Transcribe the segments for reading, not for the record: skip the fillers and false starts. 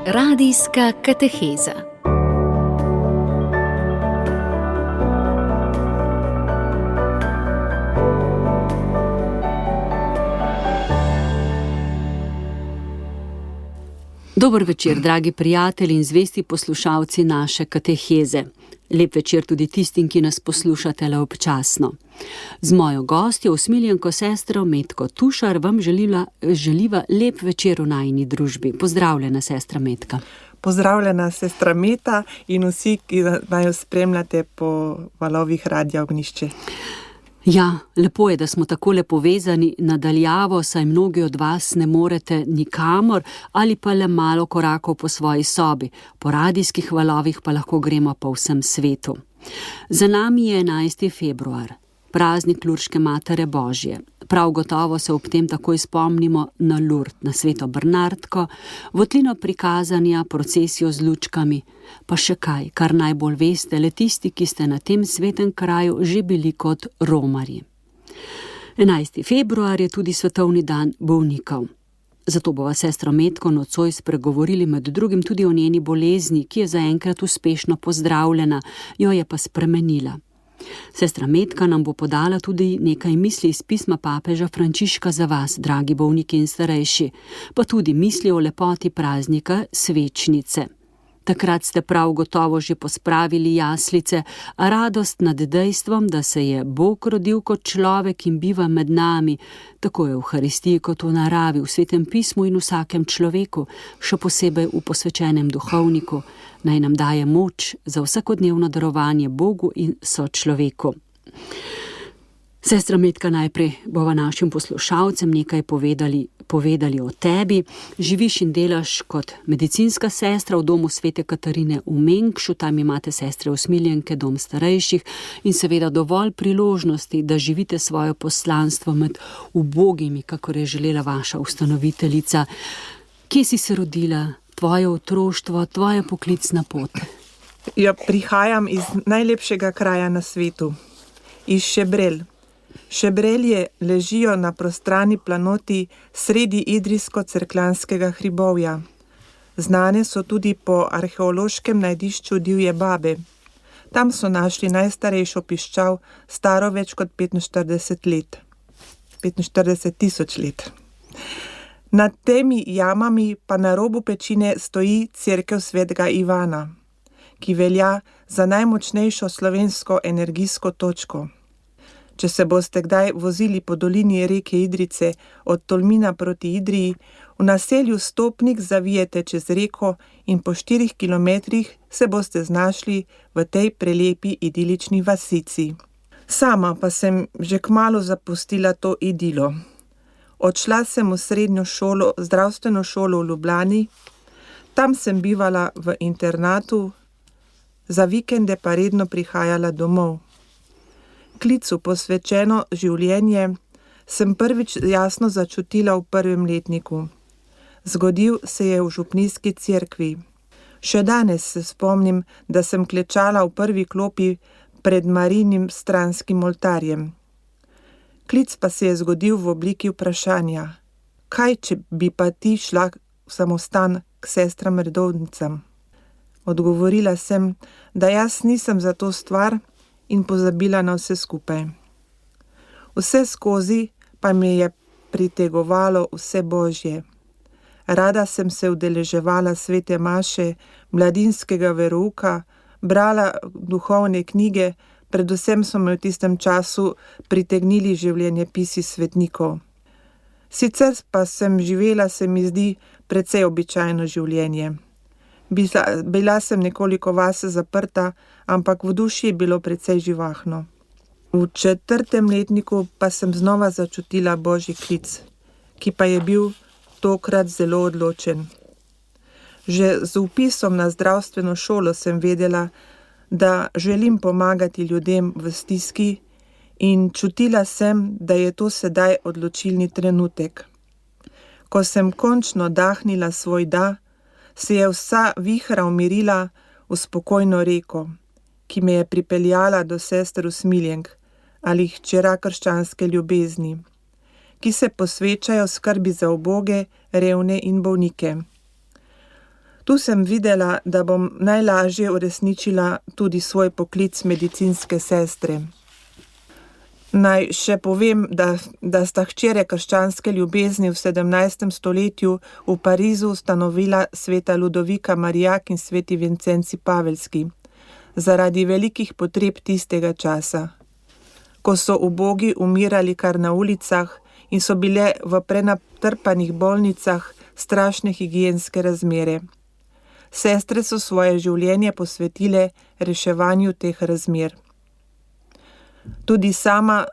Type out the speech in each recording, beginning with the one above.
Radijska kateheza. Dober večer, dragi prijatelji in zvesti poslušalci naše kateheze. Lep večer tudi tistim, ki nas poslušate le občasno. Z mojo gostjo, usmiljenko sestro Metko Tušar, vam želiva lep večer v najini družbi. Pozdravljena, sestra Metka. Pozdravljena, sestra Meta in vsi, ki naju spremljate po valovih Radia Ognjišče. Ja, lepo je, da smo takole povezani nadaljavo, saj mnogi od vas ne morete nikamor ali pa le malo korakov po svoji sobi. Po radijskih valovih pa lahko gremo po vsem svetu. Za nami je 11. februar, praznik Lurške Matere Božje. Prav gotovo se ob tem takoj spomnimo na Lurd, na sveto Bernardko, votlino prikazanja, procesijo z lučkami, pa še kaj, kar najbolj veste, le tisti, ki ste na tem svetem kraju že bili kot romarji. 11. februar je tudi svetovni dan bolnikov. Zato bova sestro Metko nocoj spregovorili med drugim tudi o njeni bolezni, ki je zaenkrat uspešno pozdravljena, jo je pa spremenila. Sestra Metka nam bo podala tudi nekaj misli iz pisma papeža Frančiška za vas, dragi bolniki in starejši, pa tudi misli o lepoti praznika svečnice. Takrat ste prav gotovo že pospravili jaslice, a radost nad dejstvom, da se je Bog rodil kot človek in biva med nami, tako je v Euharistiji kot v naravi, v Svetem pismu in vsakem človeku, še posebej v posvečenem duhovniku, naj nam daje moč za vsakodnevno darovanje Bogu in sočloveku. Sestra Metka, najprej bova našim poslušalcem nekaj povedali o tebi. Živiš in delaš kot medicinska sestra v domu svete Katarine v Mengšu, tam imate sestre usmiljenke, dom starejših in seveda dovolj priložnosti, da živite svoje poslanstvo med ubogimi, kakor je želela vaša ustanoviteljica. Kje si se rodila, tvoje otroštvo, tvoja poklicna pot? Ja, prihajam iz najlepšega kraja na svetu, iz Šebrelj. Šebrelje ležijo na prostrani planoti sredi Idrijsko-Cerkljanskega hribovja. Znane so tudi po arheološkem najdišču Divje babe. Tam so našli najstarejšo piščal, staro več kot 45 let. 45 tisoč let. Nad temi jamami pa na robu pečine stoji cerkev svetega Ivana, ki velja za najmočnejšo slovensko energijsko točko. Če se boste kdaj vozili po dolini reke Idrijce od Tolmina proti Idriji, v naselju Stopnik zavijete čez reko in po 4 kilometrih se boste znašli v tej prelepi idilični vasici. Sama pa sem že kmalu zapustila to idilo. Odšla sem v srednjo šolo, zdravstveno šolo v Ljubljani, tam sem bivala v internatu, za vikende pa redno prihajala domov. Klicu posvečeno življenje sem prvič jasno začutila v 1. letniku. Zgodil se je v župnijski cerkvi. Še danes se spomnim, da sem klečala v prvi klopi pred Marijinim stranskim oltarjem. Klic pa se je zgodil v obliki vprašanja. Kaj, če bi pa ti šla v samostan k sestram redovnicam? Odgovorila sem, da jaz nisem za to stvar in pozabila na vse skupaj. Vse skozi pa me je pritegovalo vse Božje. Rada sem se udeleževala svete maše, mladinskega verouka, brala duhovne knjige, predvsem so me v tistem času pritegnili življenjepisi svetnikov. Sicer pa sem živela, se mi zdi, precej običajno življenje. Bila sem nekoliko vase zaprta, ampak v duši je bilo precej živahno. V 4. letniku pa sem znova začutila Božji klic, ki pa je bil tokrat zelo odločen. Že z vpisom na zdravstveno šolo sem vedela, da želim pomagati ljudem v stiski in čutila sem, da je to sedaj odločilni trenutek. Ko sem končno dahnila svoj da, se je vsa vihra umirila v spokojno reko, ki me je pripeljala do sester usmiljenk ali hčera krščanske ljubezni, ki se posvečajo skrbi za uboge, revne in bolnike. Tu sem videla, da bom najlažje uresničila tudi svoj poklic medicinske sestre. Naj še povem, da sta hčere krščanske ljubezni v 17. stoletju v Parizu ustanovila sveta Ludovika Marijak in sveti Vincenci Pavelski, zaradi velikih potreb tistega časa, ko so ubogi umirali kar na ulicah in so bile v prenatrpanih bolnicah strašne higienske razmere. Sestre so svoje življenje posvetile reševanju teh razmer. Tudi sama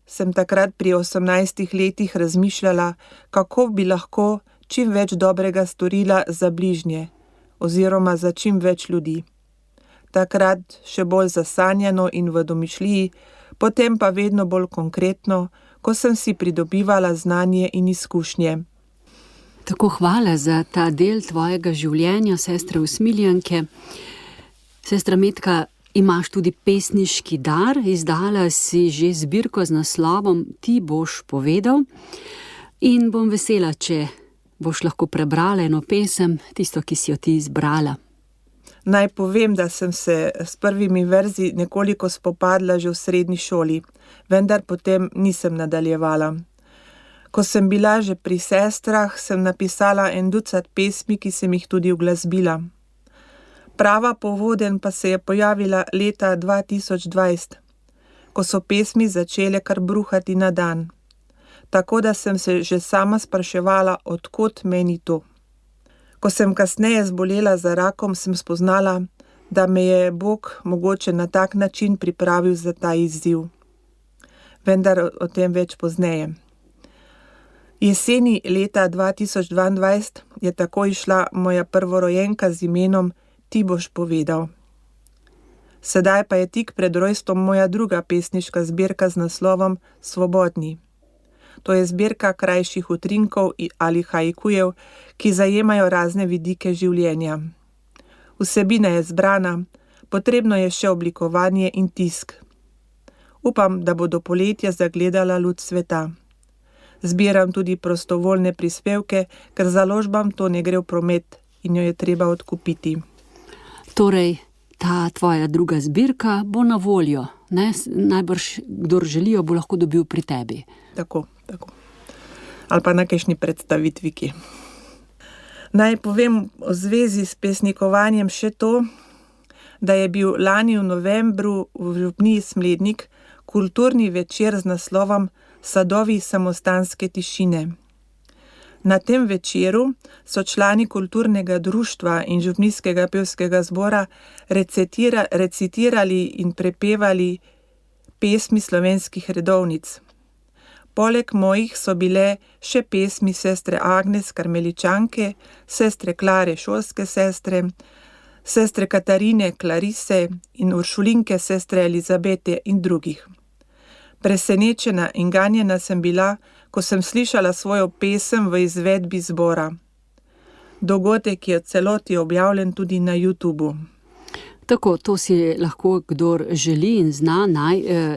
sem takrat pri 18 letih razmišljala, kako bi lahko čim več dobrega storila za bližnje oziroma za čim več ljudi. Takrat še bolj zasanjano in v domišljiji, potem pa vedno bolj konkretno, ko sem si pridobivala znanje in izkušnje. Tako hvala za ta del tvojega življenja, sestre Usmiljanke. Sestra Metka, imaš tudi pesniški dar, izdala si že zbirko z naslovom Ti boš povedal in bom vesela, če boš lahko prebrala eno pesem, tisto, ki si jo ti izbrala. Naj povem, da sem se s prvimi verzi nekoliko spopadla že v srednji šoli, vendar potem nisem nadaljevala. Ko sem bila že pri sestrah, sem napisala 10 pesmi, ki sem jih tudi uglasbila. Prava povodenj pa se je pojavila leta 2020, ko so pesmi začele kar bruhati na dan. Tako da sem se že sama spraševala, od kod meni to. Ko sem kasneje zbolela za rakom, sem spoznala, da me je Bog mogoče na tak način pripravil za ta izziv. Vendar o tem več pozneje. Jeseni leta 2022 je tako išla moja prvorojenka z imenom Ti boš povedal. Sedaj pa je tik pred rojstvom moja druga pesniška zbirka z naslovom Svobodni. To je zbirka krajših utrinkov ali haikujev, ki zajemajo razne vidike življenja. Vsebina je zbrana, potrebno je še oblikovanje in tisk. Upam, da bo do poletja zagledala luč sveta. Zbiram tudi prostovoljne prispevke, ker založbam to ne gre v promet in jo je treba odkupiti. Torej, ta tvoja druga zbirka bo na voljo, ne? Najbrž, kdor želijo, bo lahko dobil pri tebi. Tako. Ali pa na kakšni predstavitvi kje. Naj povem o zvezi s pesnikovanjem še to, da je bil lani v novembru v župniji Smlednik kulturni večer z naslovom Sadovi samostanske tišine. Na tem večeru so člani kulturnega društva in župnijskega pevskega zbora recitirali in prepevali pesmi slovenskih redovnic. Poleg mojih so bile še pesmi sestre Agnes Karmeličanke, sestre Klare šolske sestre, sestre Katarine Klarise in Uršulinke sestre Elizabete in drugih. Presenečena in ganjena sem bila, ko sem slišala svojo pesem v izvedbi zbora. Dogodek je v celoti objavljen tudi na YouTubu. Tako, to si lahko kdor želi in zna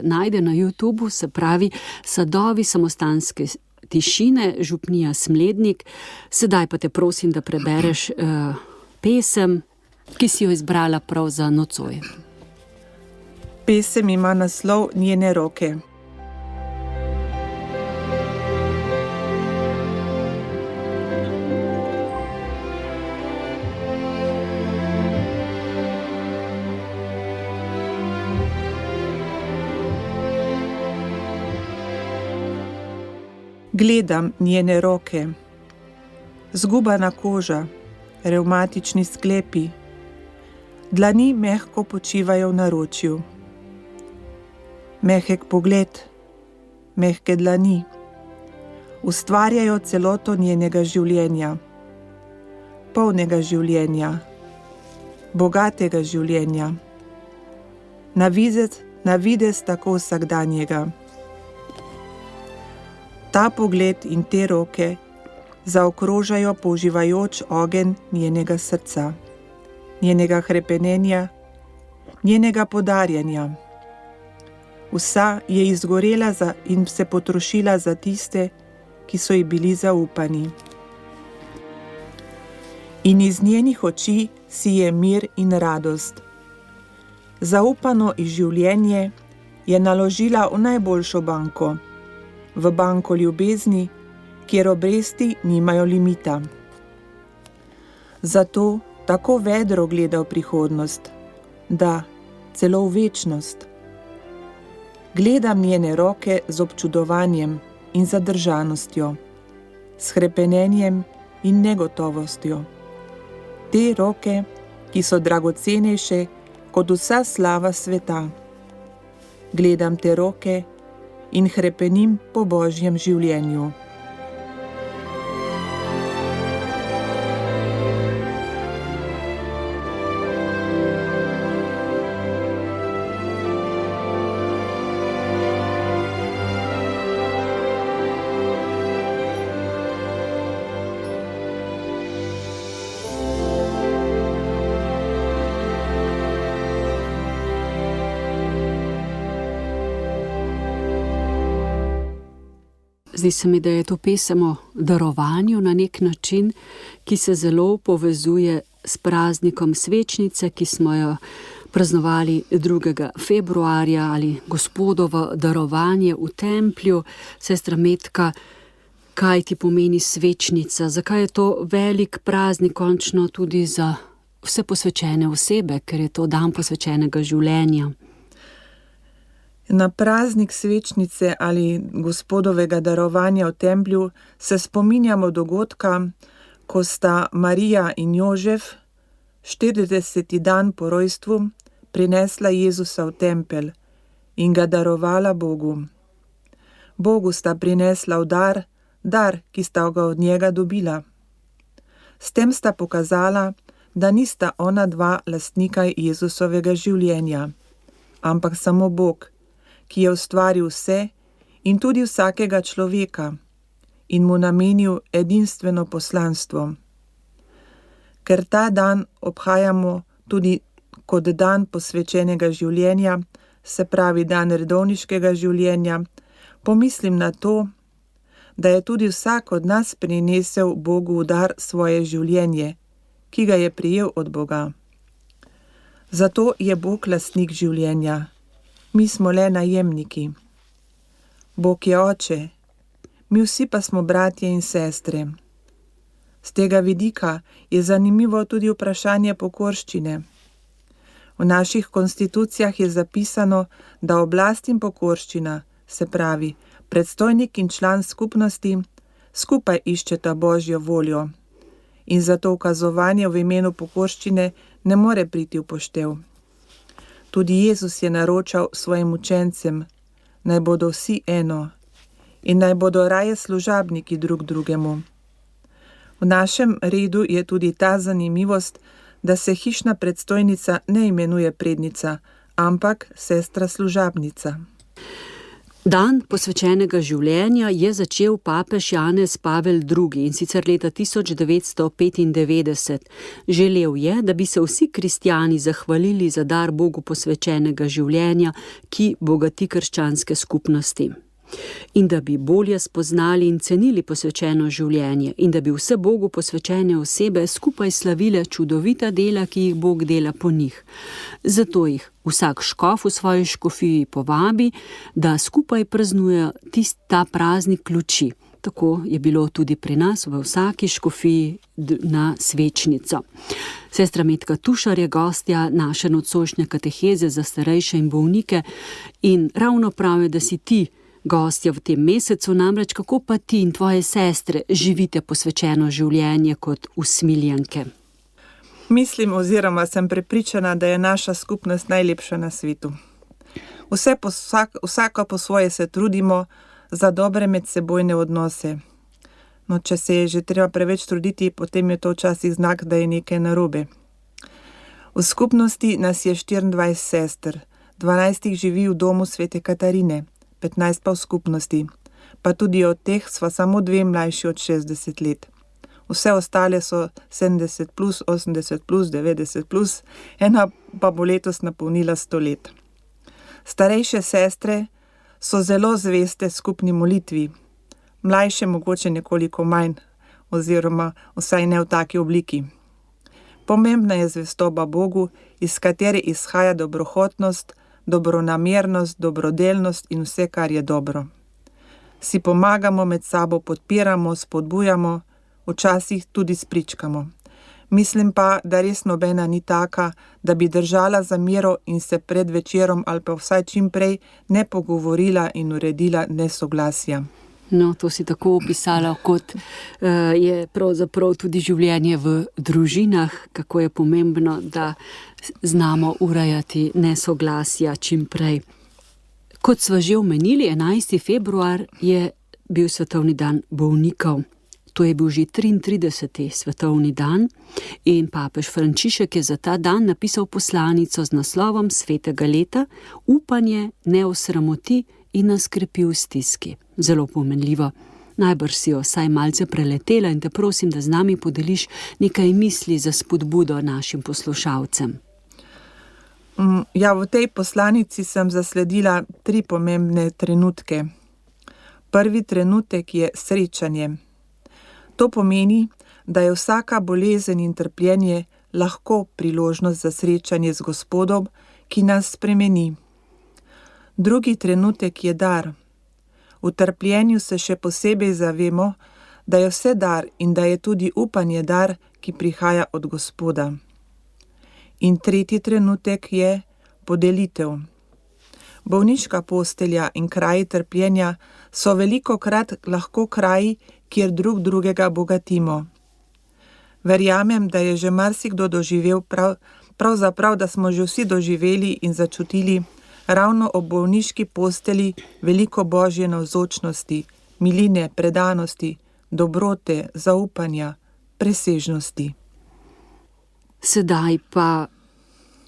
najde na YouTubu, se pravi Sadovi samostanske tišine, župnija Smlednik. Sedaj pa te prosim, da prebereš pesem, ki si jo izbrala prav za nocoj. Pesem ima naslov Njene roke. Gledam njene roke, zgubana koža, revmatični sklepi, dlani mehko počivajo v naročju. Mehek pogled, mehke dlani, ustvarjajo celoto njenega življenja, polnega življenja, bogatega življenja, na videz tako vsakdanjega. Ta pogled in te roke zaokrožajo použivajoč ogenj njenega srca, njenega hrepenenja, njenega podarjanja. Vsa je izgorela in se potrošila za tiste, ki so ji bili zaupani. in iz njenih oči sije mir in radost. Zaupano življenje je naložila v najboljšo banko, v banko ljubezni, kjer obresti nimajo limita. Zato tako vedro gleda v prihodnost, da celo v večnost. Gledam njene roke z občudovanjem in zadržanostjo, s hrepenenjem in negotovostjo. Te roke, ki so dragocenejše kot vsa slava sveta. Gledam te roke in hrepenim po Božjem življenju. Zdi se mi, da je to pesem o darovanju na nek način, ki se zelo povezuje s praznikom svečnice, ki smo jo praznovali 2. februarja, ali Gospodovo darovanje v templju. Sestra Metka, kaj ti pomeni svečnica? Zakaj je to velik praznik končno tudi za vse posvečene osebe, ker je to dan posvečenega življenja? Na praznik svečnice ali Gospodovega darovanja v templju se spominjamo dogodka, ko sta Marija in Jožef 40. dan po rojstvu prinesla Jezusa v tempelj in ga darovala Bogu. Bogu sta prinesla v dar, ki sta ga od njega dobila. S tem sta pokazala, da nista ona dva lastnika Jezusovega življenja, ampak samo Bog, ki je ustvaril vse in tudi vsakega človeka in mu namenil edinstveno poslanstvo. Ker ta dan obhajamo tudi kot dan posvečenega življenja, se pravi dan redovniškega življenja, pomislim na to, da je tudi vsak od nas prinesel Bogu v dar svoje življenje, ki ga je prejel od Boga. Zato je Bog lastnik življenja. Mi smo le najemniki. Bog je oče, mi vsi pa smo bratje in sestre. Z tega vidika je zanimivo tudi vprašanje pokorščine. V naših konstitucijah je zapisano, da oblast in pokorščina, se pravi predstojnik in član skupnosti, skupaj iščeta Božjo voljo in zato ukazovanje v imenu pokorščine ne more priti v poštev. Tudi Jezus je naročal svojim učencem, naj bodo vsi eno in naj bodo raje služabniki drug drugemu. V našem redu je tudi ta zanimivost, da se hišna predstojnica ne imenuje prednica, ampak sestra služabnica. Dan posvečenega življenja je začel papež Janez Pavel II. In sicer leta 1995. Želel je, da bi se vsi kristjani zahvalili za dar Bogu posvečenega življenja, ki bogati krščanske skupnosti. In da bi bolje spoznali in cenili posvečeno življenje in da bi vse Bogu posvečene osebe skupaj slavile čudovita dela, ki jih Bog dela po njih. Zato jih vsak škof v svoji škofiji povabi, da skupaj praznujejo ta praznik luči. Tako je bilo tudi pri nas v vsaki škofiji na svečnico. Sestra Metka Tušar je gostja naše nocojšnje kateheze za starejše in bolnike in ravno prav je, da si ti gostja v tem mesecu, namreč kako pa ti in tvoje sestre živite posvečeno življenje kot usmiljenke? Mislim oziroma sem prepričana, da je naša skupnost najlepša na svetu. Vsaka po svoje se trudimo za dobre medsebojne odnose. No, če se je že treba preveč truditi, potem je to včasih znak, da je nekaj narobe. V skupnosti nas je 24 sester, 12 jih živi v domu Svete Katarine, 15 pa v skupnosti, pa tudi od teh sva samo 2 mlajši od 60 let. Vse ostale so 70+, 80+, 90+, ena pa bo letos napolnila 100 let. Starejše sestre so zelo zveste skupni molitvi, mlajše mogoče nekoliko manj, oziroma vsaj ne v taki obliki. Pomembna je zvestoba Bogu, iz katere izhaja dobrohotnost, dobronamernost, dobrodelnost in vse, kar je dobro. Si pomagamo med sabo, podpiramo, spodbujamo, včasih tudi spričkamo. Mislim pa, da res nobena ni taka, da bi držala za mero in se pred večerom ali pa vsaj čim prej ne pogovorila in uredila nesoglasja. No, to si tako opisala, kot je pravzaprav tudi življenje v družinah, kako je pomembno, da znamo urejati nesoglasja čim prej. Kot sva že omenili, 11. februar je bil svetovni dan bolnikov. To je bil že 33. svetovni dan in papež Frančišek je za ta dan napisal poslanico z naslovom Svetega leta: Upanje ne osramoti in nas krepi v stiski. Zelo pomenljivo. Najbrž si jo vsaj malce preletela in te prosim, da z nami podeliš nekaj misli za spodbudo našim poslušalcem. Ja, v tej poslanici sem zasledila 3 pomembne trenutke. Prvi trenutek je srečanje. To pomeni, da je vsaka bolezen in trpljenje lahko priložnost za srečanje z Gospodom, ki nas spremeni. Drugi trenutek je dar. V trpljenju se še posebej zavemo, da je vse dar in da je tudi upanje dar, ki prihaja od Gospoda. In tretji trenutek je podelitev. Bolniška postelja in kraji trpljenja so velikokrat lahko kraji, kjer drug drugega bogatimo. Verjamem, da je že marsikdo doživel, pravzaprav, da smo že vsi doživeli in začutili ravno ob bolniški posteli veliko Božje navzočnosti, miline, predanosti, dobrote, zaupanja, presežnosti. Sedaj pa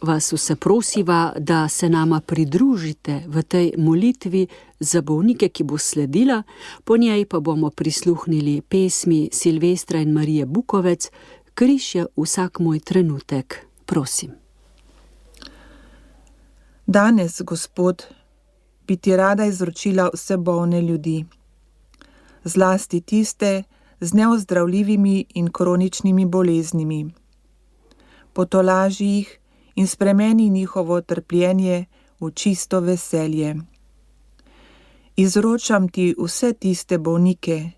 vas vse prosiva, da se nama pridružite v tej molitvi za bolnike, ki bo sledila, po njej pa bomo prisluhnili pesmi Silvestra in Marije Bukovec, Križ je vsak moj trenutek. Prosim. Danes, Gospod, bi ti rada izročila vse bolne ljudi, zlasti tiste z neozdravljivimi in kroničnimi boleznimi. Potolaži jih in spremeni njihovo trpljenje v čisto veselje. Izročam ti vse tiste bolnike,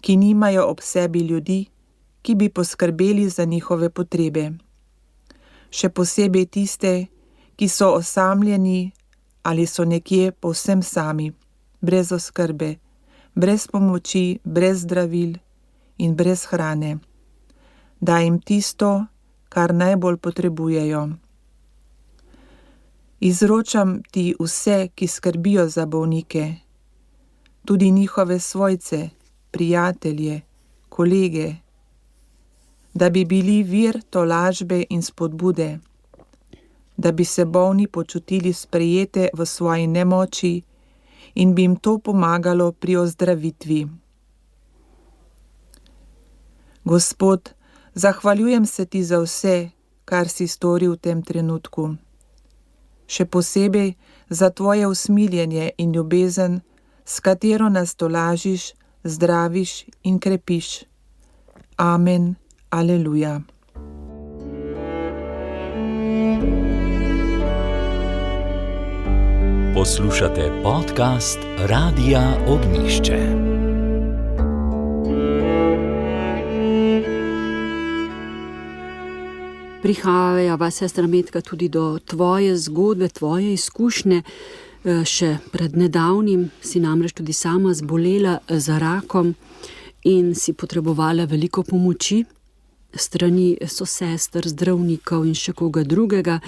ki nimajo ob sebi ljudi, ki bi poskrbeli za njihove potrebe. Še posebej tiste, ki so osamljeni ali so nekje povsem sami, brez oskrbe, brez pomoči, brez zdravil in brez hrane. Daj jim tisto, kar najbolj potrebujejo. Izročam ti vse, ki skrbijo za bolnike, tudi njihove svojce, prijatelje, kolege, da bi bili vir tolažbe in spodbude, da bi se bolni počutili sprejete v svoji nemoči in bi jim to pomagalo pri ozdravitvi. Gospod, zahvaljujem se ti za vse, kar si storil v tem trenutku. Še posebej za tvoje usmiljenje in ljubezen, s katero nas tolažiš, zdraviš in krepiš. Amen. Aleluja. Poslušate podcast Radia Ognjišče. Prihajava, sestra Metka, tudi do tvoje zgodbe, tvoje izkušnje. Še pred nedavnim si namreč tudi sama zbolela za rakom in si potrebovala veliko pomoči strani sosester, zdravnikov in še koga drugega.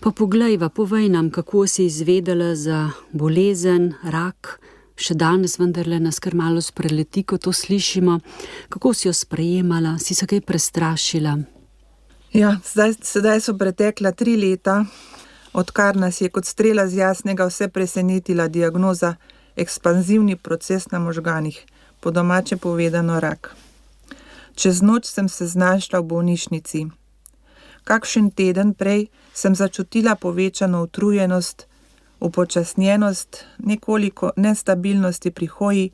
Pa poglejva, povej nam, kako si izvedela za bolezen, rak. Še danes vendarle nas kar malo spreleti, ko to slišimo. Kako si jo sprejemala, si se kaj prestrašila? Ja, sedaj so pretekla 3 leta, odkar nas je kot strela z jasnega vse presenetila diagnoza ekspanzivni proces na možganih, po domače povedano rak. Čez noč sem se znašla v bolnišnici. Kakšen teden prej sem začutila povečano utrujenost, upočasnjenost, nekoliko nestabilnosti pri hoji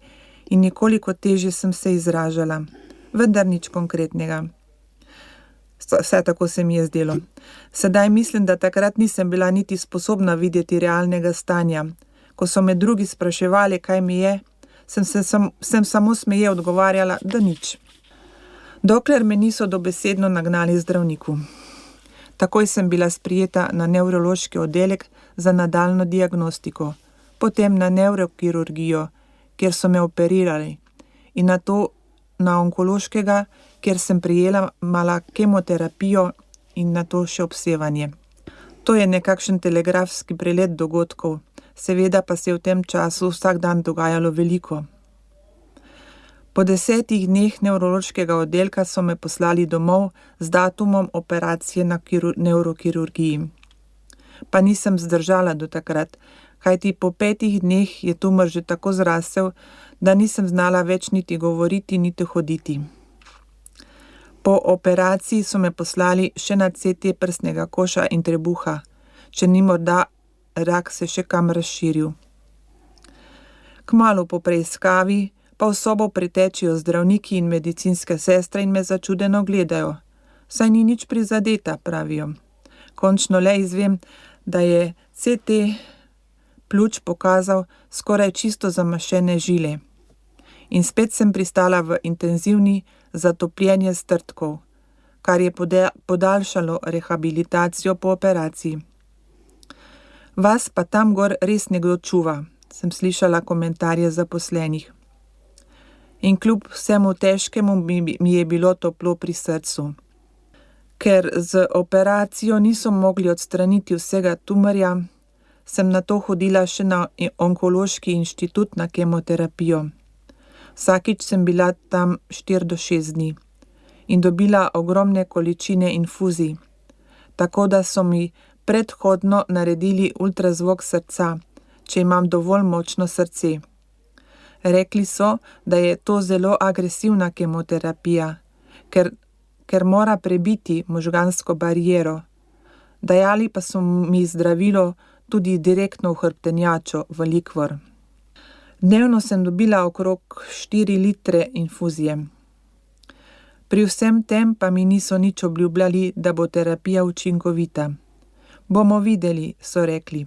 in nekoliko težje sem se izražala, vendar nič konkretnega. Vsaj tako se mi je zdelo. Sedaj mislim, da takrat nisem bila niti sposobna videti realnega stanja. Ko so me drugi spraševali, kaj mi je, sem samo smeje odgovarjala, da nič. Dokler me niso dobesedno nagnali zdravniku. Takoj sem bila sprijeta na nevrološki oddelek za nadaljnjo diagnostiko, potem na nevrokirurgijo, kjer so me operirali, in nato na onkološkega, kjer sem prijela mala kemoterapijo in nato še obsevanje. To je nekakšen telegrafski prelet dogodkov, seveda pa se je v tem času vsak dan dogajalo veliko. Po 10 dneh nevrološkega oddelka so me poslali domov z datumom operacije na nevrokirurgiji. Pa nisem zdržala do takrat, kajti po 5 dneh je tumor že tako zrasel, da nisem znala več niti govoriti, niti hoditi. Po operaciji so me poslali še na CT prsnega koša in trebuha, če ni morda rak se še kam razširil. Kmalu po preiskavi pa v sobo pritečijo zdravniki in medicinske sestre in me začudeno gledajo. Saj ni nič prizadeta, pravijo. Končno le izvem, da je CT pljuč pokazal skoraj čisto zamašene žile. In spet sem pristala v intenzivni zatopljenje strdkov, kar je podaljšalo rehabilitacijo po operaciji. Vas pa tam gor res nekdo čuva, sem slišala komentarje zaposlenih. In kljub vsemu težkemu mi je bilo toplo pri srcu. Ker z operacijo niso mogli odstraniti vsega tumorja, sem nato hodila še na onkološki inštitut na kemoterapijo. Vsakič sem bila tam 4 do 6 dni in dobila ogromne količine infuzij, tako da so mi predhodno naredili ultrazvok srca, če imam dovolj močno srce. Rekli so, da je to zelo agresivna kemoterapija, ker mora prebiti možgansko bariero. Dajali pa so mi zdravilo tudi direktno v hrbtenjačo, v likvor. Dnevno sem dobila okrog 4 litre infuzije. Pri vsem tem pa mi niso nič obljubljali, da bo terapija učinkovita. Bomo videli, so rekli.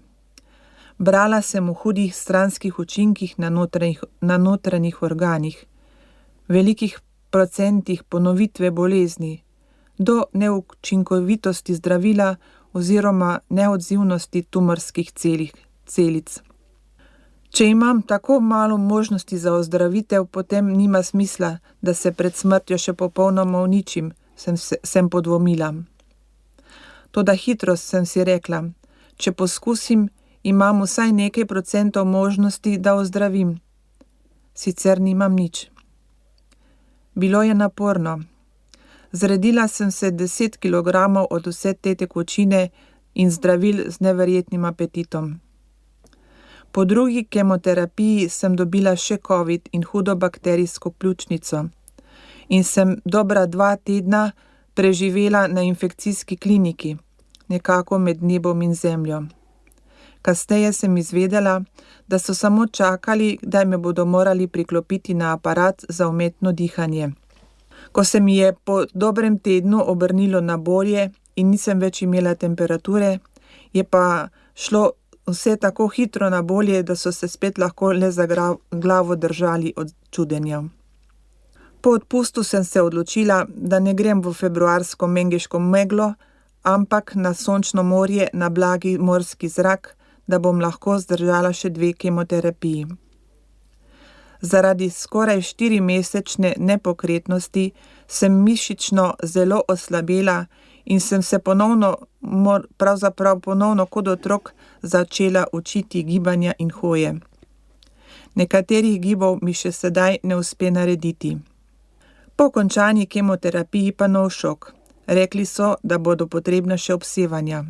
Brala sem o hudih stranskih učinkih na notranjih organih, velikih procentih ponovitve bolezni, do neučinkovitosti zdravila oziroma neodzivnosti tumorskih celic. Če imam tako malo možnosti za ozdravitev, potem nima smisla, da se pred smrtjo še popolnoma uničim, sem podvomila. Toda hitro sem si rekla, če poskusim, imam vsaj nekaj procentov možnosti, da ozdravim. Sicer nimam nič. Bilo je naporno. Zredila sem se 10 kilogramov od vse te tekočine in zdravil z neverjetnim apetitom. Po drugi kemoterapiji sem dobila še COVID in hudo bakterijsko pljučnico in sem dobra 2 tedna preživela na infekcijski kliniki, nekako med nebom in zemljo. Kasneje sem izvedela, da so samo čakali, kdaj me bodo morali priklopiti na aparat za umetno dihanje. Ko se mi je po dobrem tednu obrnilo na bolje in nisem več imela temperature, je pa šlo vse tako hitro na bolje, da so se spet lahko le za glavo držali od čudenja. Po odpustu sem se odločila, da ne grem v februarsko mengeško meglo, ampak na sončno morje, na blagi morski zrak, da bom lahko zdržala še 2 kemoterapiji. Zaradi skoraj 4-mesečne nepokretnosti sem mišično zelo oslabela in sem se pravzaprav ponovno kot otrok začela učiti gibanja in hoje. Nekaterih gibov mi še sedaj ne uspe narediti. Po končani kemoterapiji pa nov šok. Rekli so, da bodo potrebna še obsevanja.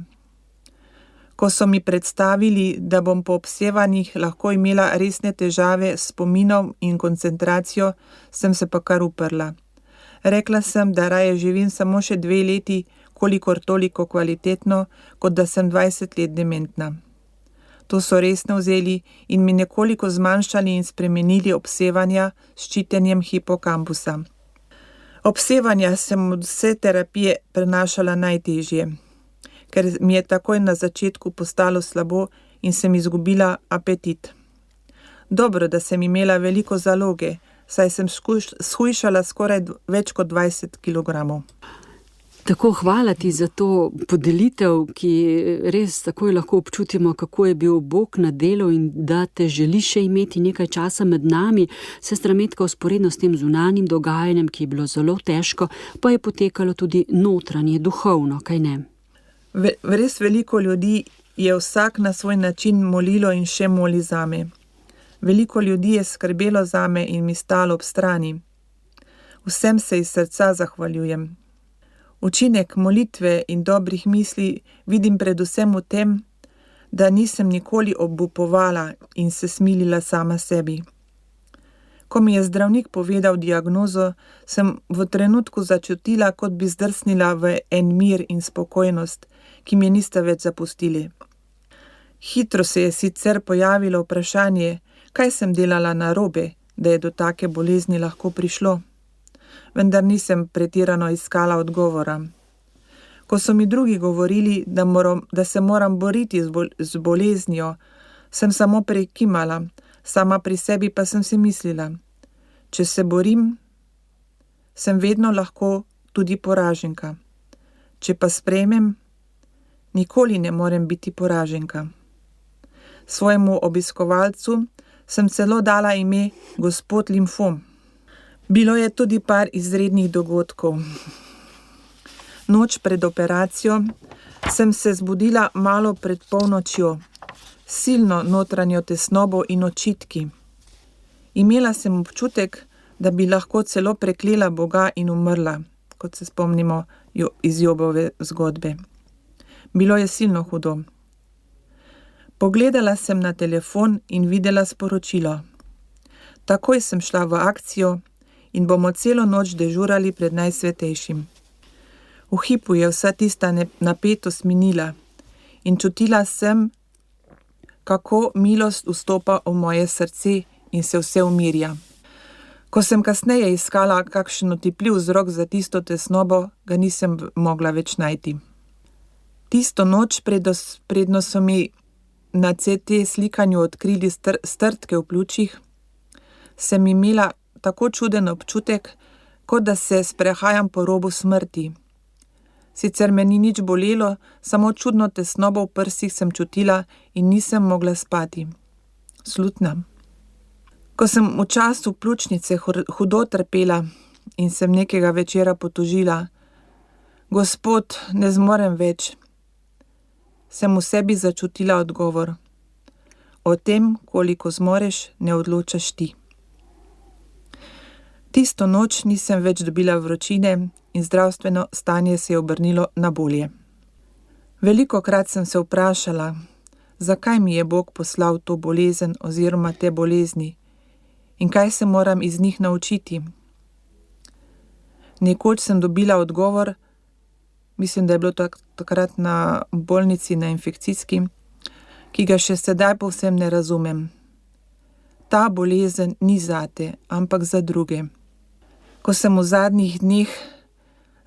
Ko so mi predstavili, da bom po obsevanjih lahko imela resne težave s spominom in koncentracijo, sem se pa kar uprla. Rekla sem, da raje živim samo še 2 leti, kolikor toliko kvalitetno, kot da sem 20 let dementna. To so resno vzeli in mi nekoliko zmanjšali in spremenili obsevanja s ščitenjem hipokampusa. Obsevanja sem od vse terapije prenašala najtežje, ker mi je takoj na začetku postalo slabo in sem izgubila apetit. Dobro, da sem imela veliko zaloge, saj sem shujšala skoraj več kot 20 kilogramov. Tako hvala ti za to podelitev, ki res takoj lahko občutimo, kako je bil Bog na delu in da te želi še imeti nekaj časa med nami. Sestra Metka, vzporedno s tem zunanjim dogajanjem, ki je bilo zelo težko, pa je potekalo tudi notranje, duhovno, kaj ne? Res veliko ljudi je vsak na svoj način molilo in še moli zame. Veliko ljudi je skrbelo zame in mi stalo ob strani. Vsem se iz srca zahvaljujem. Učinek molitve in dobrih misli vidim predvsem v tem, da nisem nikoli obupovala in se smilila sama sebi. Ko mi je zdravnik povedal diagnozo, sem v trenutku začutila, kot bi zdrsnila v en mir in spokojnost, ki mi je nista več zapustili. Hitro se je sicer pojavilo vprašanje, kaj sem delala narobe, da je do take bolezni lahko prišlo. Vendar nisem pretirano iskala odgovora. Ko so mi drugi govorili, da se moram boriti z boleznijo, sem samo prekimala, sama pri sebi pa sem si mislila, če se borim, sem vedno lahko tudi poraženka. Če pa sprejmem, nikoli ne morem biti poraženka. Svojemu obiskovalcu sem celo dala ime gospod Limfom. Bilo je tudi par izrednih dogodkov. Noč pred operacijo sem se zbudila malo pred polnočjo, silno notranjo tesnobo in očitki. Imela sem občutek, da bi lahko celo preklela Boga in umrla, kot se spomnimo iz Jobove zgodbe. Bilo je silno hudo. Pogledala sem na telefon in videla sporočilo. Takoj sem šla v akcijo in bomo celo noč dežurali pred Najsvetejšim. V hipu je vsa tista napetost minila in čutila sem, kako milost vstopa v moje srce in se vse umirja. Ko sem kasneje iskala kakšen otipljiv vzrok za tisto tesnobo, ga nisem mogla več najti. Tisto noč, predno so mi na CT slikanju odkrili strtke v pljučih, sem imela tako čuden občutek, kot da se sprehajam po robu smrti. Sicer me ni nič bolelo, samo čudno tesnobo v prsih sem čutila in nisem mogla spati. Slutna. Ko sem v času pljučnice hudo trpela in sem nekega večera potožila, Gospod, ne zmorem več, sem v sebi začutila odgovor. O tem, koliko zmoreš, ne odločaš ti. Tisto noč nisem več dobila vročine in zdravstveno stanje se je obrnilo na bolje. Velikokrat sem se vprašala, zakaj mi je Bog poslal to bolezen oziroma te bolezni in kaj se moram iz njih naučiti. Nekoč sem dobila odgovor, mislim, da je bilo takrat na bolnici na infekcijski, ki ga še sedaj povsem ne razumem. Ta bolezen ni zate, ampak za druge. Ko sem v zadnjih dneh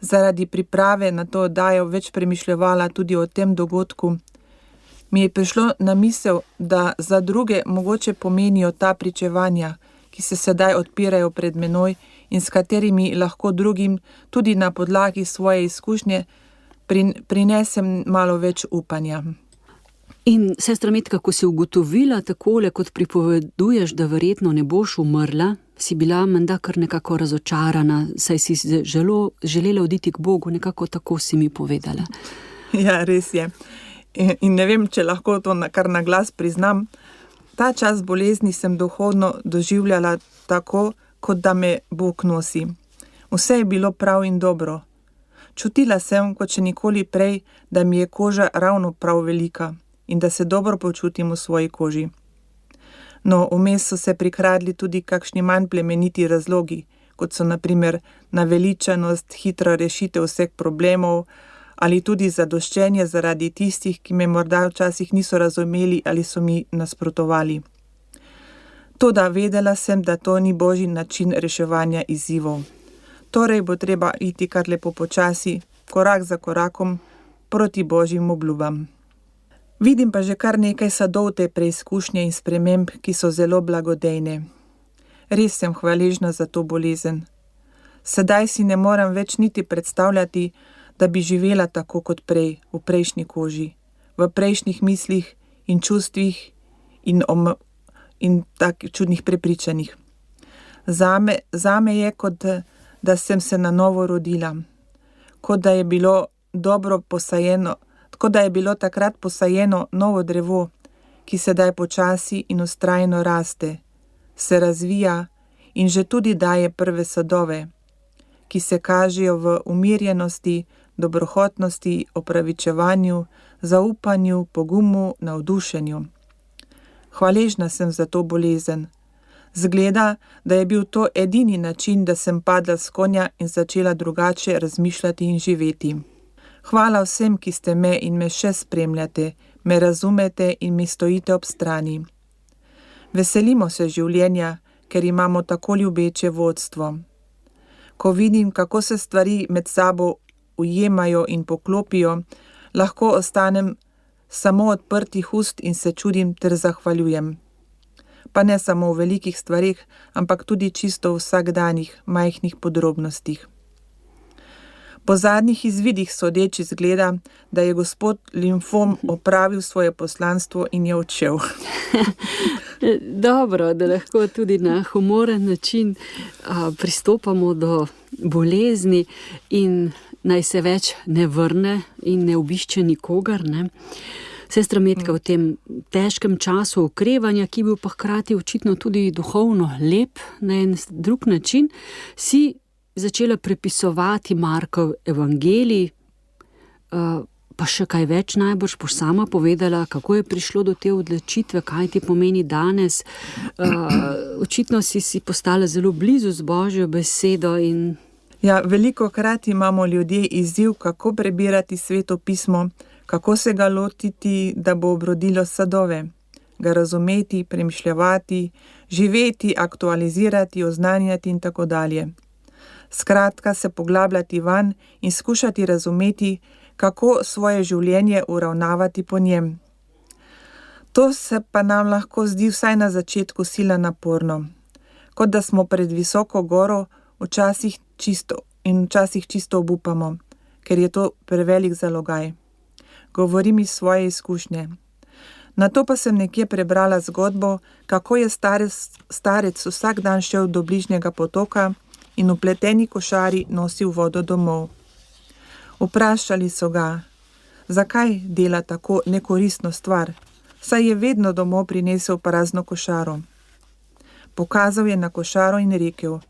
zaradi priprave na to oddajo več premišljevala tudi o tem dogodku, mi je prišlo na misel, da za druge mogoče pomenijo ta pričevanja, ki se sedaj odpirajo pred menoj in s katerimi lahko drugim tudi na podlagi svoje izkušnje prinesem malo več upanja. In sestra Metka, ko si ugotovila takole, kot pripoveduješ, da verjetno ne boš umrla, si bila menda kar nekako razočarana, saj si želela oditi k Bogu, nekako tako si mi povedala. Ja, res je. In ne vem, če lahko to kar na glas priznam. Ta čas bolezni sem duhovno doživljala tako, kot da me Bog nosi. Vse je bilo prav in dobro. Čutila sem, kot še nikoli prej, da mi je koža ravno prav velika in da se dobro počutim v svoji koži. No, vmes so se prikradli tudi kakšni manj plemeniti razlogi, kot so na primer naveličanost, hitra rešitev vseh problemov ali tudi zadoščenje zaradi tistih, ki me morda včasih niso razumeli ali so mi nasprotovali. Toda vedela sem, da to ni Božji način reševanja izzivov. Torej bo treba iti kar lepo počasi, korak za korakom, proti Božjim obljubam. Vidim pa že kar nekaj sadov te preizkušnje in sprememb, ki so zelo blagodejne. Res sem hvaležna za to bolezen. Sedaj si ne morem več niti predstavljati, da bi živela tako kot prej, v prejšnji koži, v prejšnjih mislih in čustvih in takih čudnih prepričanjih. Zame je, kot da sem se na novo rodila, kot da je bilo takrat posajeno novo drevo, ki sedaj počasi in vztrajno raste, se razvija in že tudi daje prve sadove, ki se kažejo v umirjenosti, dobrohotnosti, opravičevanju, zaupanju, pogumu, navdušenju. Hvaležna sem za to bolezen. Zgleda, da je bil to edini način, da sem padla s konja in začela drugače razmišljati in živeti. Hvala vsem, ki ste me in me še spremljate, me razumete in mi stojite ob strani. Veselimo se življenja, ker imamo tako ljubeče vodstvo. Ko vidim, kako se stvari med sabo ujemajo in poklopijo, lahko ostanem samo odprtih ust in se čudim ter zahvaljujem. Pa ne samo v velikih stvarih, ampak tudi čisto v vsakdanjih, majhnih podrobnostih. Po zadnjih izvidih sodeč izgleda, da je gospod limfom opravil svoje poslanstvo in je odšel. Dobro, da lahko tudi na humoren način pristopamo do bolezni in naj se več ne vrne in ne obišče nikogar, ne? Sestra Metka, v tem težkem času okrevanja, ki bil pa hkrati očitno tudi duhovno lep na en drug način, si začela prepisovati Markov evangelij, pa še kaj več najbrž boš sama povedala, kako je prišlo do te odločitve, kaj ti pomeni danes. Očitno si postala zelo blizu z Božjo besedo in... Ja, velikokrat imamo ljudje izziv, kako prebirati Sveto pismo, kako se ga lotiti, da bo obrodilo sadove, ga razumeti, premišljevati, živeti, aktualizirati, oznanjati in tako dalje. Skratka, se poglabljati van in skušati razumeti, kako svoje življenje uravnavati po njem. To se pa nam lahko zdi vsaj na začetku sila naporno, kot da smo pred visoko goro, včasih čisto obupamo, ker je to prevelik zalogaj. Govorim iz svoje izkušnje. Nato pa sem nekje prebrala zgodbo, kako je starec vsak dan šel do bližnjega potoka in v pleteni košari nosil vodo domov. Vprašali so ga, zakaj dela tako nekoristno stvar, saj je vedno domov prinesel prazno košaro. Pokazal je na košaro in rekel,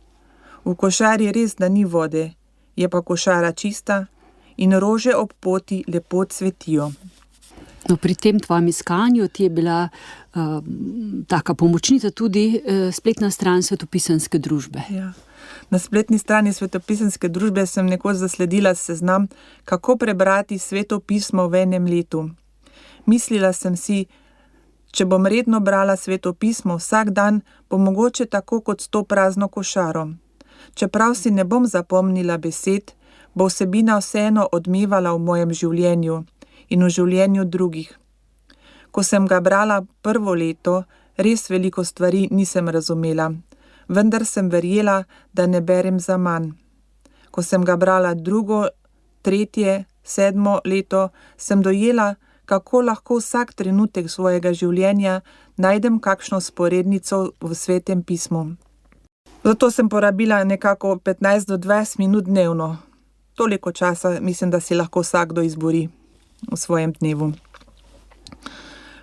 v košari res, da ni vode, je pa košara čista in rože ob poti lepo cvetijo. No, pri tem tvojem iskanju ti je bila taka pomočnica tudi spletna stran Svetopisanske družbe. Ja. Na spletni strani Svetopisanske družbe sem nekoč zasledila seznam, kako prebrati Sveto pismo v enem letu. Mislila sem si, če bom redno brala Sveto pismo vsak dan, bo mogoče tako kot s to prazno košaro. Čeprav si ne bom zapomnila besed, bo vsebina vseeno odmevala v mojem življenju in v življenju drugih. Ko sem ga brala prvo leto, res veliko stvari nisem razumela, vendar sem verjela, da ne berem zaman. Ko sem ga brala drugo, tretje, 7. leto, sem dojela, kako lahko vsak trenutek svojega življenja najdem kakšno sporednico v Svetem pismu. Zato sem porabila nekako 15 do 20 minut dnevno. Toliko časa mislim, da si lahko vsakdo izbori v svojem dnevu.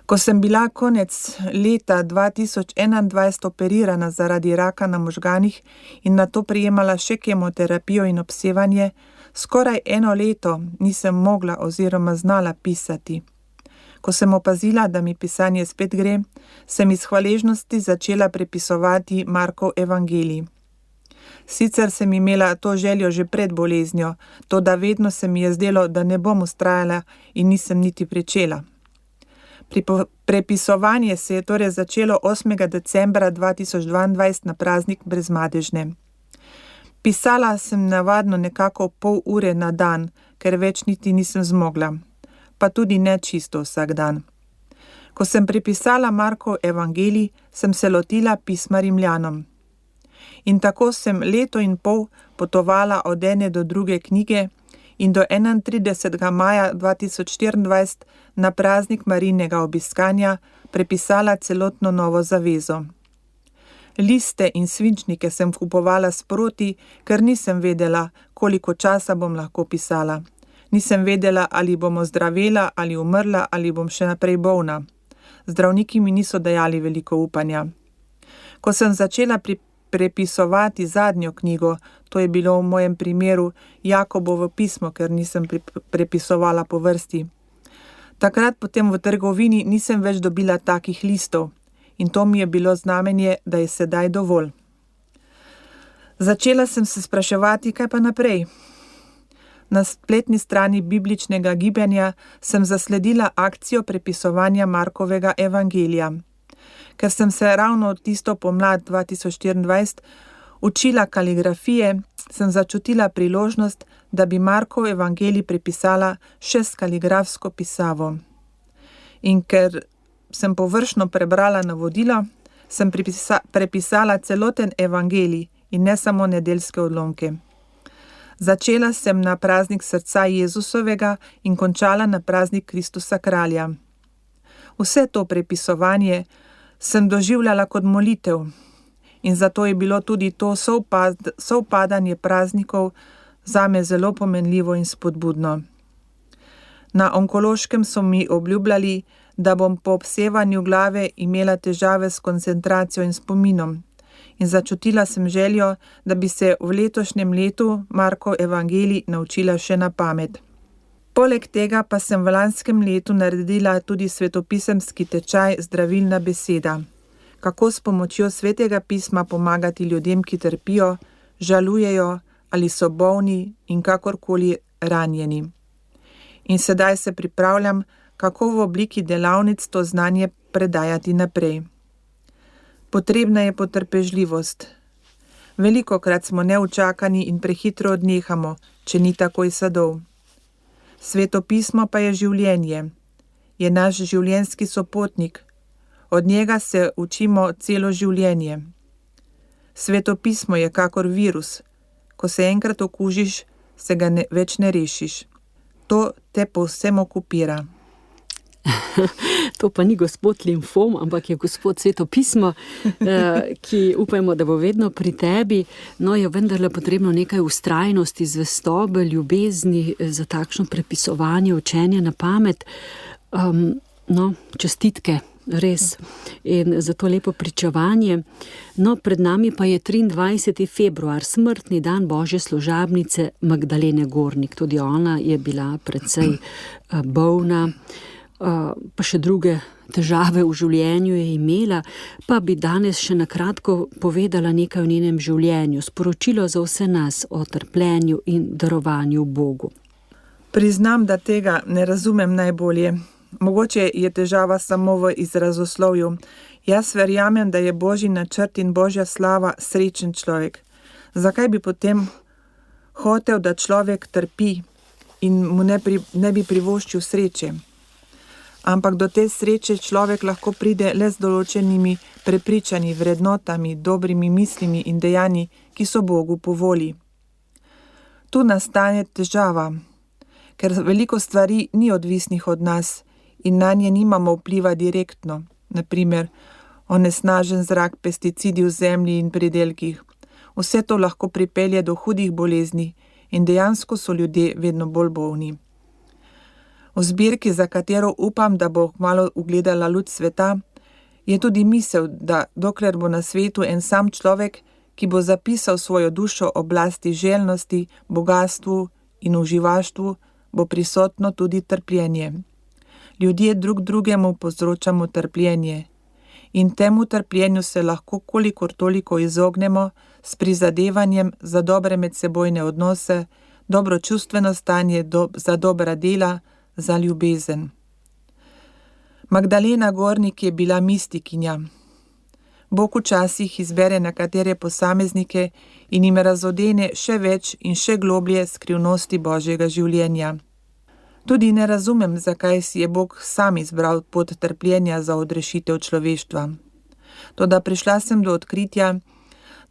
Ko sem bila konec leta 2021 operirana zaradi raka na možganih in nato prejemala še kemoterapijo in obsevanje, skoraj 1 leto nisem mogla oziroma znala pisati. Ko sem opazila, da mi pisanje spet gre, sem iz hvaležnosti začela prepisovati Markov evangelij. Sicer sem imela to željo že pred boleznjo, toda vedno se mi je zdelo, da ne bom vztrajala in nisem niti pričela. Prepisovanje se je torej začelo 8. decembra 2022 na praznik Brezmadežne. Pisala sem navadno nekako pol ure na dan, ker več niti nisem zmogla, pa tudi ne čisto vsak dan. Ko sem prepisala Markov evangelij, sem se lotila pisma Rimljanom. In tako sem leto in pol potovala od ene do druge knjige in do 31. maja 2024 na praznik Marijinega obiskanja prepisala celotno Novo zavezo. Liste in svinčnike sem kupovala sproti, ker nisem vedela, koliko časa bom lahko pisala. Nisem vedela, ali bom ozdravela, ali umrla, ali bom še naprej bolna. Zdravniki mi niso dajali veliko upanja. Ko sem začela prepisovati zadnjo knjigo, to je bilo v mojem primeru Jakobovo pismo, ker nisem prepisovala po vrsti. Takrat potem v trgovini nisem več dobila takih listov in to mi je bilo znamenje, da je sedaj dovolj. Začela sem se spraševati, kaj pa naprej. Na spletni strani bibličnega gibanja sem zasledila akcijo prepisovanja Markovega evangelija. Ker sem se ravno tisto pomlad 2024 učila kaligrafije, sem začutila priložnost, da bi Markov evangelij prepisala še s kaligrafsko pisavo. In ker sem površno prebrala navodila, sem prepisala celoten evangelij in ne samo nedeljske odlomke. Začela sem na praznik srca Jezusovega in končala na praznik Kristusa kralja. Vse to prepisovanje sem doživljala kot molitev in zato je bilo tudi to sovpadanje praznikov zame zelo pomenljivo in spodbudno. Na onkološkem so mi obljubljali, da bom po obsevanju glave imela težave s koncentracijo in spominom in začutila sem željo, da bi se v letošnjem letu Markov evangelij naučila še na pamet. Poleg tega pa sem v lanskem letu naredila tudi svetopisemski tečaj Zdravilna beseda. Kako s pomočjo svetega pisma pomagati ljudem, ki trpijo, žalujejo ali so bolni in kakorkoli ranjeni. In sedaj se pripravljam, kako v obliki delavnic to znanje predajati naprej. Potrebna je potrpežljivost. Velikokrat smo neučakani in prehitro odnehamo, če ni takoj sadov. Sveto pismo pa je življenje, je naš življenjski sopotnik. Od njega se učimo celo življenje. Sveto pismo je kakor virus. Ko se enkrat okužiš, se ga več ne rešiš. To te povsem okupira. To pa ni gospod limfom, ampak je gospod Sveto pismo, ki upajmo, da bo vedno pri tebi. No, je vendarle potrebno nekaj vztrajnosti, zvestobe, ljubezni za takšno prepisovanje, učenje na pamet. Čestitke, res. In za to lepo pričevanje. No, pred nami pa je 23. februar, smrtni dan Božje služabnice Magdalene Gornik. Tudi ona je bila precej bolna, pa še druge težave v življenju je imela, pa bi danes še na kratko povedala nekaj o njenem življenju, sporočilo za vse nas o trpljenju in darovanju Bogu. Priznam, da tega ne razumem najbolje. Mogoče je težava samo v izrazoslovju. Jaz verjamem, da je Božji načrt in Božja slava srečen človek. Zakaj bi potem hotel, da človek trpi in mu ne bi privoščil sreče? Ampak do te sreče človek lahko pride le z določenimi prepričanji, vrednotami, dobrimi mislimi in dejanji, ki so Bogu po volji. Tu nastane težava, ker veliko stvari ni odvisnih od nas in nanje nimamo vpliva direktno, naprimer onesnažen zrak, pesticidi v zemlji in pridelkih. Vse to lahko pripelje do hudih bolezni in dejansko so ljudje vedno bolj bolni. V zbirki, za katero upam, da bo kmalu ugledala luč sveta, je tudi misel, da dokler bo na svetu en sam človek, ki bo zapisal svojo dušo oblasti željnosti, bogatstvu in uživaštvu, bo prisotno tudi trpljenje. Ljudje drug drugemu povzročamo trpljenje in temu trpljenju se lahko kolikor toliko izognemo s prizadevanjem za dobre medsebojne odnose, dobro čustveno stanje, za dobra dela, za ljubezen. Magdalena Gornik je bila mistikinja. Bog včasih izbere nekatere posameznike in jim razodene še več in še globlje skrivnosti Božjega življenja. Tudi ne razumem, zakaj si je Bog sam izbral pot trpljenja za odrešitev človeštva. Toda prišla sem do odkritja,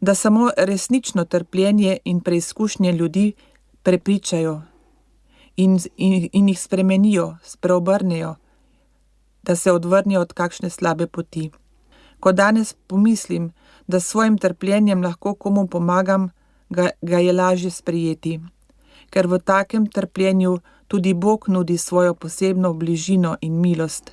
da samo resnično trpljenje in preizkušnje ljudi prepričajo in jih spremenijo, spreobrnejo, da se odvrnejo od kakšne slabe poti. Ko danes pomislim, da s svojim trpljenjem lahko komu pomagam, ga je lažje sprejeti, ker v takem trpljenju tudi Bog nudi svojo posebno bližino in milost.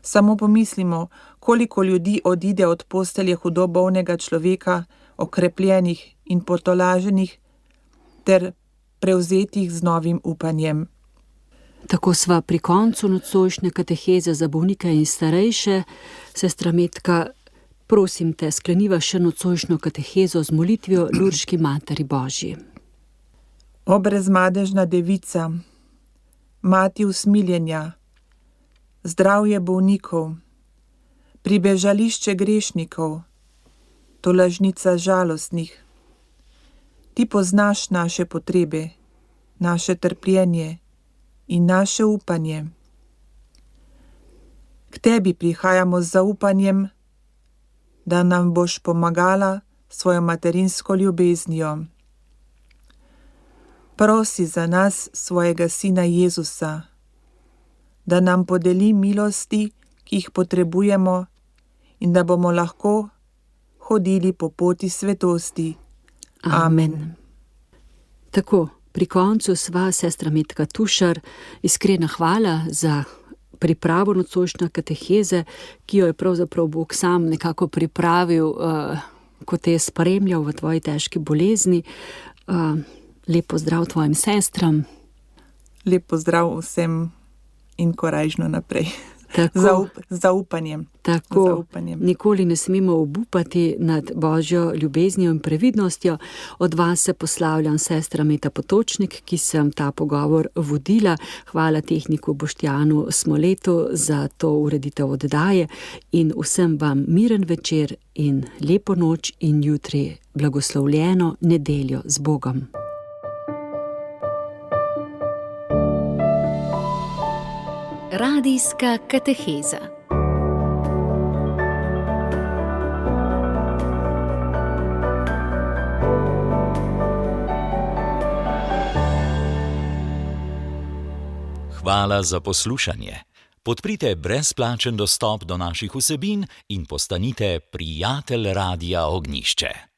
Samo pomislimo, koliko ljudi odide od postelje hudo bolnega človeka, okrepljenih in potolaženih ter prevzetih z novim upanjem. Tako sva pri koncu nocojšnje kateheze za bolnike in starejše. Sestra Metka, prosim te, skleniva še nocojšnjo katehezo z molitvijo Lurški Materi Božji. O brezmadežna devica, mati usmiljenja, zdravje bolnikov, pribežališče grešnikov, tolažnica žalostnih. Ti poznaš naše potrebe, naše trpljenje in naše upanje. K tebi prihajamo z zaupanjem, da nam boš pomagala svojo materinsko ljubeznijo. Prosi za nas svojega sina Jezusa, da nam podeli milosti, ki jih potrebujemo, in da bomo lahko hodili po poti svetosti. Amen. Tako, pri koncu sva, sestra Metka Tušar, iskrena hvala za pripravo nocojšnje kateheze, ki jo je pravzaprav Bog sam nekako pripravil, ko te je spremljal v tvoji težki bolezni. Lep pozdrav tvojim sestram. Lep pozdrav vsem in korajžno naprej. Tako, Zaupanjem. Tako, nikoli ne smemo obupati nad Božjo ljubeznijo in previdnostjo. Od vas se poslavljam, sestra Meta Potočnik, ki sem ta pogovor vodila. Hvala tehniku Boštjanu Smoletu za to ureditev oddaje in vsem vam miren večer in lepo noč in jutri blagoslovljeno nedeljo z Bogom. Radijska kateheza. Hvala za poslušanje. Podprite brezplačen dostop do naših vsebin in postanite prijatelj Radia Ognjišče.